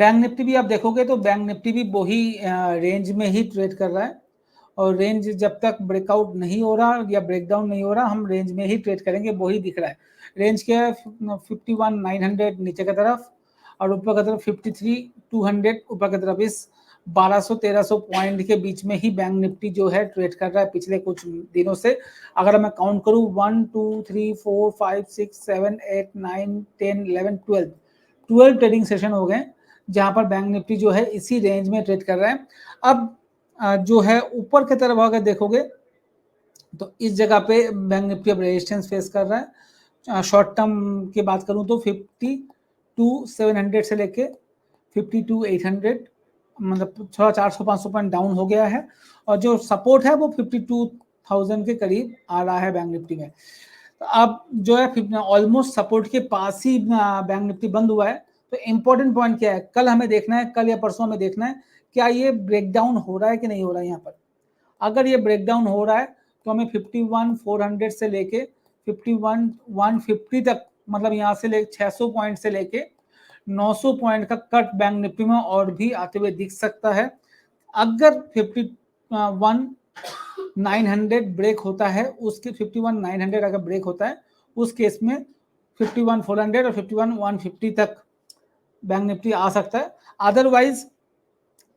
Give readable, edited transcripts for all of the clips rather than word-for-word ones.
Bank Nifty भी आप देखोगे तो बैंक निफ्टी भी वही रेंज में ही ट्रेड कर रहा है, और रेंज जब तक ब्रेकआउट नहीं हो रहा या ब्रेकडाउन नहीं हो रहा, हम रेंज में ही ट्रेड करेंगे, वही दिख रहा है। रेंज क्या है 51,900 नीचे की तरफ, और ऊपर की तरफ 53,200 ऊपर की तरफ। इस 1200-1300 पॉइंट के बीच में ही बैंक निफ्टी जो है ट्रेड कर रहा है पिछले कुछ दिनों से। अगर मैं काउंट करूं 1 2 3 4 5 6 7 8 9 10 11 12 ट्रेडिंग सेशन हो गए जहां पर बैंक निफ्टी जो है इसी रेंज में ट्रेड कर रहा है। अब जो है ऊपर की तरफ अगर देखोगे तो इस जगह पे बैंक निफ्टी अब रेजिस्टेंस फेस कर रहा है। शॉर्ट टर्म की बात करूं तो 52,700 से लेके 52,800, मतलब थोड़ा 400-500 पॉइंट डाउन हो गया है, और जो सपोर्ट है वो 52,000 के करीब आ रहा है बैंक निफ्टी में। तो अब जो है ऑलमोस्ट सपोर्ट के पास ही बैंक निफ्टी बंद हुआ है। तो इम्पोर्टेंट पॉइंट क्या है, कल हमें देखना है, कल या परसों हमें देखना है क्या ये ब्रेकडाउन हो रहा है कि नहीं हो रहा है। यहाँ पर अगर ये ब्रेकडाउन हो रहा है तो हमें 51,400 से लेके 51,150 तक, मतलब यहाँ से ले 600 पॉइंट से लेके 900 पॉइंट का कट बैंक निफ्टी में और भी आते हुए दिख सकता है। अगर 51,900 ब्रेक होता है, उसके 51,900 अगर ब्रेक होता है, उस केस में 51,400 और 51,150 तक बैंक निफ्टी आ सकता है। Otherwise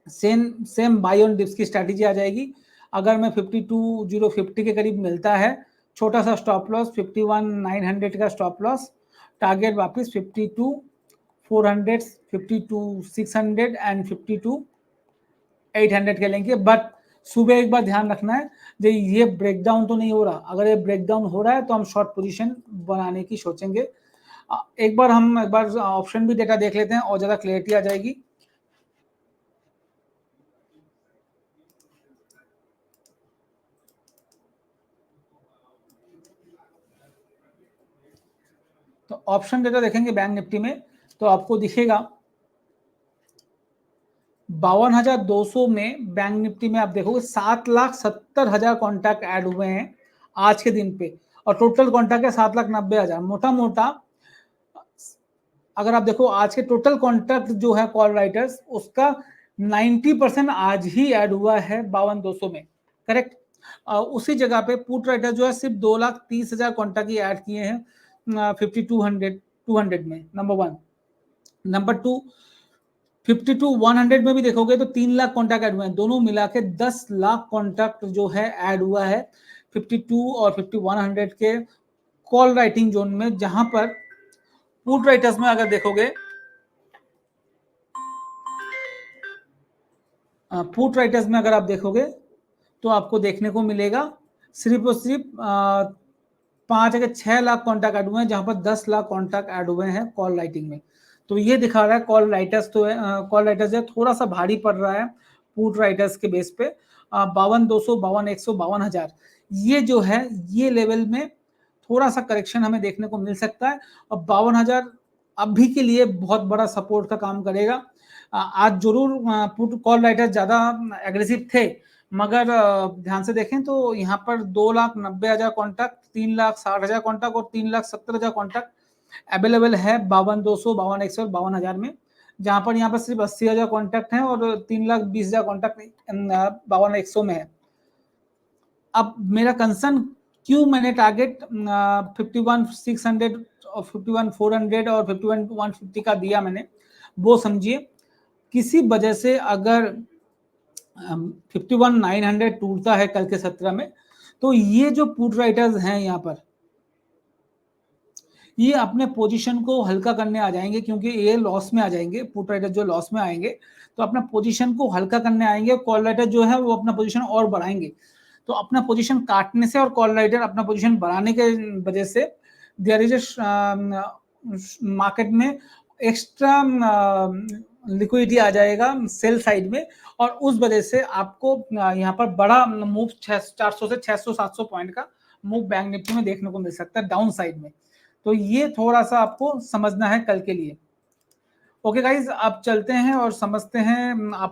same buy on dips की स्ट्रैटेजी आ जाएगी। अगर मैं 52,050 के करीब मिलता है, छोटा सा स्टॉप लॉस 51,900 का स्टॉप लॉस, टारगेट वापस 52,400 52,600 एंड 52,800 के लेंगे। बट सुबह एक बार ध्यान रखना है जो ये ब्रेकडाउन तो नहीं हो रहा। अगर ये ब्रेकडाउन हो रहा है तो हम शॉर्ट पोजीशन बनाने की सोचेंगे। एक बार ऑप्शन भी डेटा देख लेते हैं और ज्यादा क्लियरिटी आ जाएगी। तो ऑप्शन डेटा देखेंगे बैंक निफ्टी में तो आपको दिखेगा 52,200 में बैंक निफ्टी में आप देखोगे 7,70,000 कॉन्टैक्ट ऐड हुए हैं आज के दिन पे, और टोटल कॉन्टैक्ट है 7,90,000। मोटा मोटा अगर आप देखो आज के टोटल कॉन्टैक्ट जो है कॉल राइटर्स, उसका 90% आज ही ऐड हुआ है 52,200 में, करेक्ट। उसी जगह पे पुट राइटर जो है सिर्फ 2,30,000 कॉन्टैक्ट ही ऐड किए हैं 52,200 में, नंबर वन। नंबर टू 52,100 में भी देखोगे तो 3 लाख कॉन्टैक्ट ऐड हुए हैं, दोनों मिला के 10 लाख कॉन्टैक्ट जो है ऐड हुआ है 52 और 5100 के कॉल राइटिंग जोन में। जहां पर पुट राइटर्स में अगर देखोगे, पुट राइटर्स में अगर आप देखोगे तो आपको देखने को मिलेगा सिर्फ और सिर्फ 5 लाख कॉन्टैक्ट ऐड हुए हैं, जहां पर 10 लाख कॉन्टैक्ट ऐड हुए हैं कॉल राइटिंग में। तो ये दिखा रहा है कॉल राइटर्स जो थोड़ा सा भारी पड़ रहा है पुट राइटर्स के बेस पे। 52,200 52,100 52,000 ये जो है ये लेवल में थोड़ा सा करेक्शन हमें देखने को मिल सकता है, और 52,000 अभी के लिए बहुत बड़ा सपोर्ट का काम करेगा। आज जरूर पुट कॉल राइटर्स ज्यादा एग्रेसिव थे, मगर ध्यान से देखें तो यहाँ पर 2,90,000 कॉन्टैक्ट, 3,60,000 कॉन्टैक्ट और 3,70,000 कॉन्टैक्ट अवेलेबल है 52,200 52,100 और 52,000 में, जहां पर यहाँ पर सिर्फ 80,000 कॉन्टैक्ट हैं और 3,20,000 कॉन्टैक्ट 52,100 में है। अब मेरा कंसर्न क्यों मैंने टारगेट 51,600 और 51,400 और 51,150 का दिया मैंने, वो समझिए। किसी वजह से अगर 51,900 टूटता है कल के 17 में, तो ये जो पुट राइटर्स हैं यहाँ पर ये अपने पोजीशन को हल्का करने आ जाएंगे, क्योंकि ये लॉस में आ जाएंगे। पुट राइटर जो लॉस में आएंगे तो अपना पोजीशन को हल्का करने आएंगे, कॉल राइटर जो है वो अपना पोजीशन और बढ़ाएंगे। तो अपना पोजीशन काटने से और कॉल राइटर अपना पोजीशन बढ़ाने के वजह से देयर इज मार्केट में एक्स्ट्रा लिक्विडिटी आ जाएगा सेल साइड में, और उस वजह से आपको यहाँ पर बड़ा मूव 400 से 600-700 पॉइंट का मूव बैंक निफ्टी में देखने को मिल सकता है डाउन साइड में। तो ये थोड़ा सा आपको समझना है कल के लिए। ओके गाइज, आप चलते हैं और समझते हैं आप